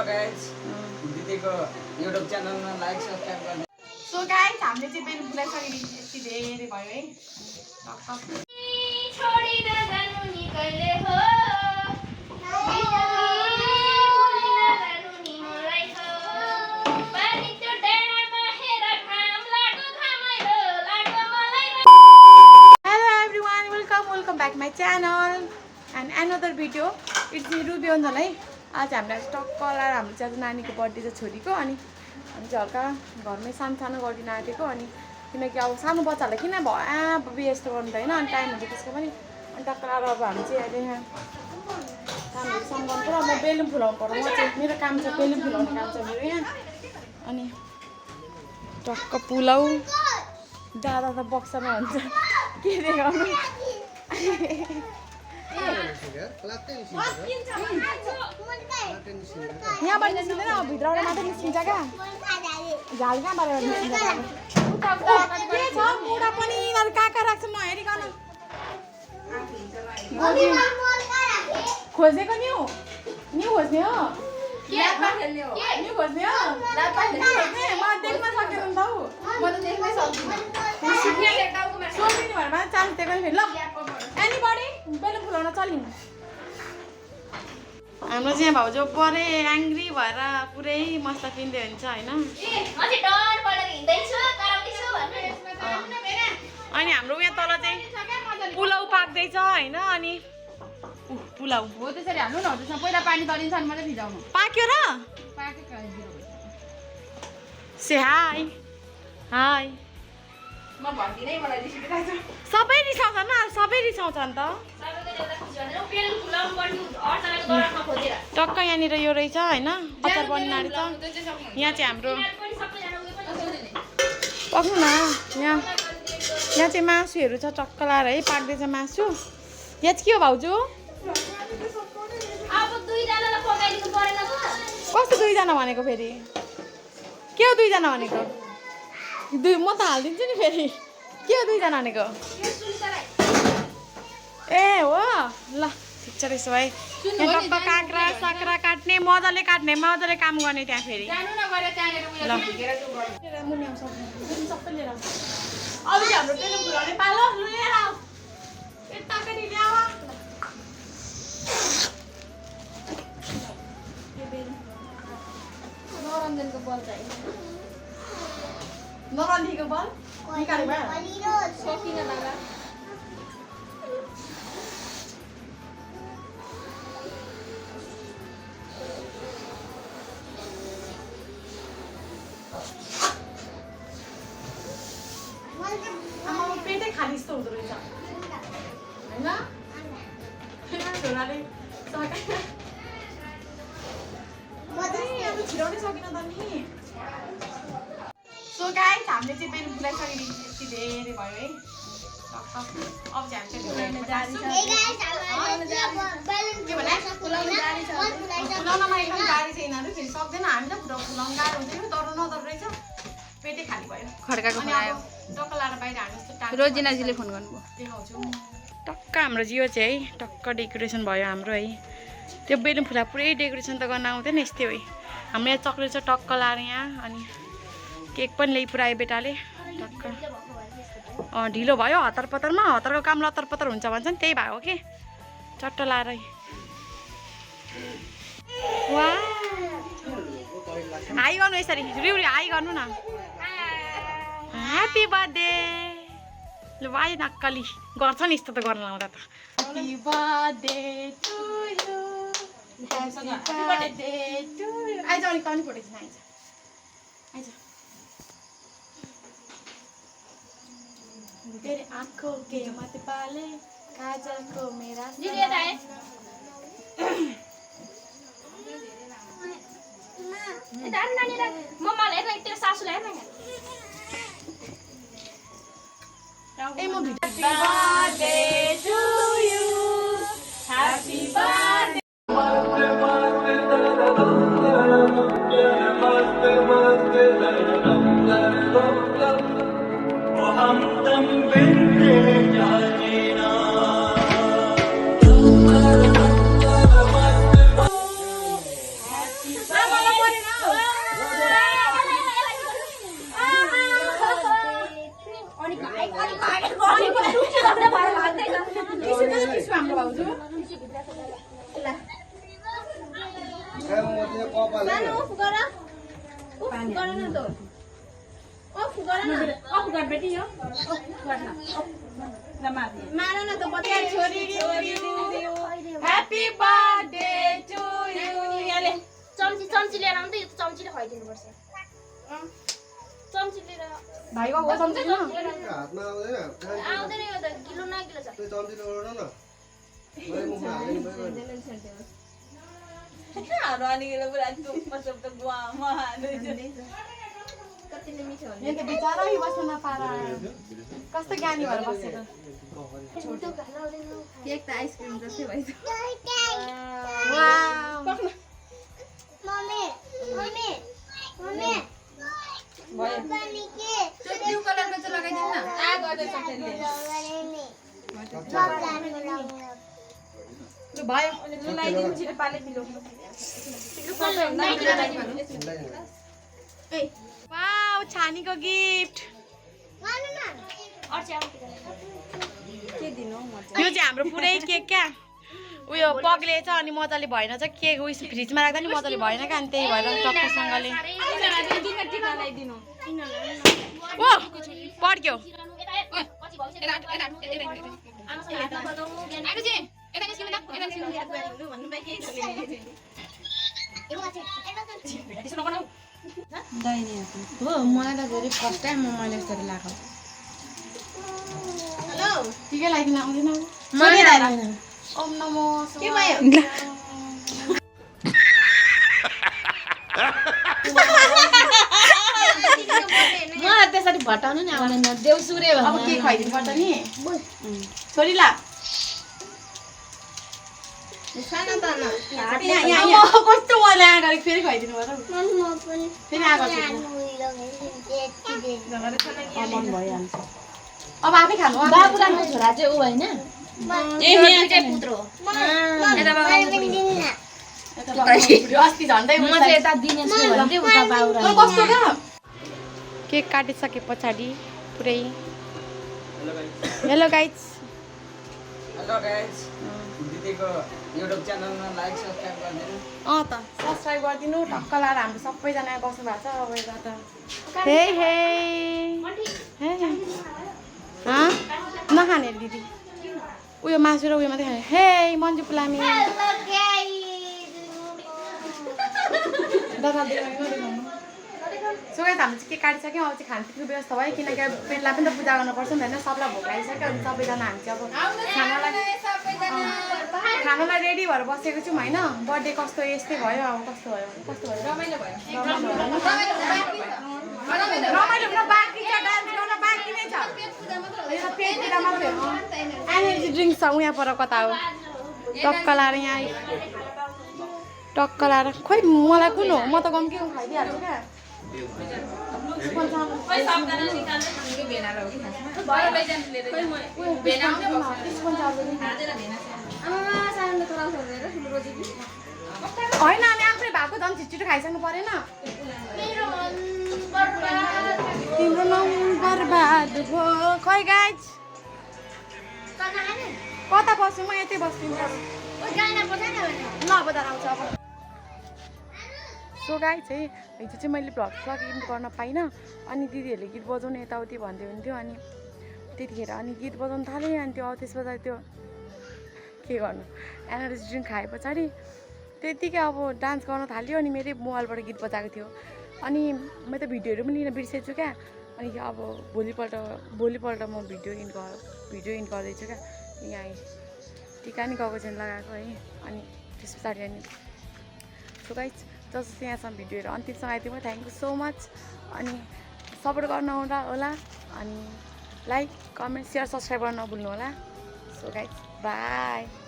Guys दिदीको YouTube च्यानलमा like subscribe गर्नु। सो गाइस हामीले चाहिँ बेलुन फुलाइसकेको यति धेरै भयो है। छोडी नजानु नि कहिले हो welcome back my channel and another video. It's me Rubiyonzan है। आज हामीलाई टक्क लाएर हाम्रो चाहिँ आज नानीको बर्थडे छ छोरीको अनि हामी चाहिँ हल्का घरमै सानो गरिदिन आँटेको अनि किनकि अब सानो बच्चाहरूलाई किन व्यस्त गर्नु त होइन अनि टाइम हुन्छ त्यसको पनि अनि टक्क लाएर अब हामी चाहिँ अहिले यहाँ कामहरू सम्झाउनु पर्यो। म बेलुन फुलाउनु पर्यो, म चाहिँ मेरो काम छ बेलुन फुलाउने काम छ मेरो यहाँ। अनि टक्क पुलाउ दादा त बक्समा हुन्छ के देखाउनु यहाँबाट निस्किँदैन भित्रबाट मात्रै निस्किन्छ क्या झाल कहाँबाट निस्किन्छ मुढा पनि यिनीहरू कहाँ राख्छ नहेरिकन खोजेको न्यु खोज्ने हो न्यु खोज्ने हो म देख्न सकेन नि त हौ म त देख्नै सक्दिनँ सोधिने भरमा चान्स दिएको फेरि ल एनीबडी बेलुन फुलाउन चल्यौँ। हाम्रो चाहिँ भाउजू परे एङ्ग्री भएर पुरै मस्त पिन्दै हुन्छ होइन। अनि हाम्रो यहाँ तल चाहिँ पुलाउ पाक्दैछ होइन। अनि पुलाउ हो त्यसरी हाल्नु न त्यसमा पहिला पानी तलिन्छ अनि मात्रै भिजाउनु। पाक्यो र से हाई हाई म भन्दिनै मलाई रिसिरहेको छ। सबै रिसाउँछ न सबै रिसाउँछ नि त। टक्क यहाँनिर यो रहेछ होइन अचार बनिनाहरू छ। यहाँ चाहिँ हाम्रो पक्नु न यहाँ चाहिँ मासुहरू छ टक्क लाएर है पाक्दैछ मासु। यहाँ चाहिँ के हो भाउजू कस्तो दुईजना भनेको फेरि के हो दुईजना भनेको म त हालिदिन्छु नि फेरि के हो दुईजना भनेको ए हो ल ठिक छ त्यसो भए टक्क काँक्रा साक्रा काट्ने मजाले काम गर्ने त्यहाँ फेरि सबै लिएर अब चाहिँ हाम्रो बेलुन फुलाउने पालो लिएर नरञ्जनको बल चाहिन्छ नरन्धीको बल निकाल्नु भयो सकिन दादा पेटै खाली जस्तो हुँदो रहेछ होइन छोराले छिराउनै सकिन त नि। सो गाइस हामीले चाहिँ बेलुन फुलाइसकेको यति धेरै भयो है। अब चाहिँ हामी फुलाउनमा एकदम गाडी छ यिनीहरू फेरि सक्दैन हामी त फुलाउनु गाह्रो हुन्छ कि डर रहेछ पेटै खाली भयो खड्काको अनि अब टक्क लाएर बाहिर हामी जस्तो रोजिनाजीले फोन गर्नुभयो देखाउँछु। टक्क हाम्रो जियो चाहिँ है टक्क डेकोरेसन भयो हाम्रो है। त्यो बेलुन फुला पुरै डेकोरेसन त गर्न आउँदैन यस्तै हो। हाम्रो यहाँ चक्लेट छ टक्क लाएर यहाँ अनि केक पनि ल्याइ पुऱ्यायो बेटाले टक्क ढिलो भयो हतारपतरमा हतारको काम लतरपतर हुन्छ भन्छ नि त्यही भयो के चट्ट लाएर वा हाई गर्नु यसरी रिउरी हाई गर्नु न ह्याप्पी बर्थडे ल भाइ नक्कली गर्छ नि यस्तो त गर्न लाउँदा त happy birthday to you happy birthday to you आइज अनि कनि फोटो खिच्न आइज आइज तेरे आँखों के मत पाले काजल को मेरा Happy birthday to you. चम्ची लिएर आउनु त यो चम्चीले खुवाइदिनुपर्छ चम्ची लिएर भाइको हो चम्ची न आउँदैन यो त किलो न किलो छ कतिले मिठो यो त बिचारा बस्नु नपारा कस्तो ज्ञानी भएर बसेको केक त आइसक्रिम जस्तै भइसक्यो त्यो ब्लू कलरमा चाहिँ लगाइदिनु न भयो लगाइदिनु छिटो पाले पिलो वाउ छानीको गिफ्ट के दिनु यो चाहिँ हाम्रो पुरै केक क्या उयो पग्लेछ अनि मजाले भएन चाहिँ केक उयो फ्रिजमा राख्दा नि मजाले भएन क्या अनि त्यही भएर टक्कसँगले ओ पड्क्यो हो मलाई त धेरै फर्स्ट टाइम मैले यसरी लगाएको ठिकै लागिदिन आउँदैन ओम नमो के भयो मलाई त्यसरी भटाउनु नि आउँदैन देउसुरे अब के खुवाइदिनु पर्छ नि छोरीला कस्तो मैले आँगो फेरि खुवाइदिनु पर्छ फेरि आँगो मन भइहाल्छ अब आफै खानु बाबुरामको छोरा चाहिँ ऊ होइन अस्ति झन्डै म चाहिँ यता दिनेश भन्दै उता बाबुराम कस्तो क्या केक काटिसके पछाडि पुरै हेलो गाइज हेलो गाइज दिदीको युट्युब च्यानलमा लाइक सब्सक्राइब गरिदिनु त सब्सक्राइब गरिदिनु ढक्क लाएर हाम्रो सबैजना बस्नु भएको छ अब यता त हे हे नखाने दिदी उयो मासु र उयो मात्रै खाने हे मन्जु पुलामी सो गाइस हामीले चाहिँ के काटिसक्यौँ अब चाहिँ खानपिउनुको व्यवस्था भयो किनकि पेटलाई पनि त पूजा गर्नुपर्छ नि होइन सबलाई भोक लागिसक्यो अनि सबैजना हामी चाहिँ अब खानालाई रेडी भएर बसेको छौँ होइन बर्थडे कस्तो यस्तै भयो अब कस्तो भयो रमाइलो भयो रमाइलो बाँकी छ डान्स गर्न बाँकी नै छ पेटतिर मात्रै हो एनर्जी ड्रिङ्क छ उहाँ पर कता हो टक्क लाएर यहाँ टक्क लाएर खोइ मलाई कुन हो म त गम के खाइदिइहाल्छु क्या होइन हामी आफ्नै भएको झन् छिटो खाइसक्नु परेन तिम्रो नाम बर्बाद भयो खै गाइज कता बस्छु म यतै बस्छु ल बजार आउँछ अब सो गाइज है हिजो चाहिँ मैले भ्लग इन गर्न पाइनँ अनि दिदीहरूले गीत बजाउनु यताउति भन्दै हुन्थ्यो अनि त्यतिखेर अनि गीत बजाउनु थालेँ अनि त्यो त्यस पछाडि त्यो के गर्नु एनर्जी ड्रिङ्क खाए पछाडि त्यतिकै अब डान्स गर्न थाल्यो अनि मेरै मोबाइलबाट गीत बजाएको थियो अनि मैले त भिडियोहरू पनि लिन बिर्सेछु क्या अनि अब भोलिपल्ट म भिडियो इन गर्दैछु क्या यहाँ टिका नि गएको छैन लगाएको है अनि त्यस पछाडि अनि सो गाइज जस्तो यहाँसम्म भिडियोहरू अन्तिमसँग आइदिनु भयो थ्याङ्क यू सो मच अनि सपोर्ट गर्न होला अनि लाइक कमेन्ट सेयर सब्सक्राइब गर्न नभुल्नु होला सो गाइज बाई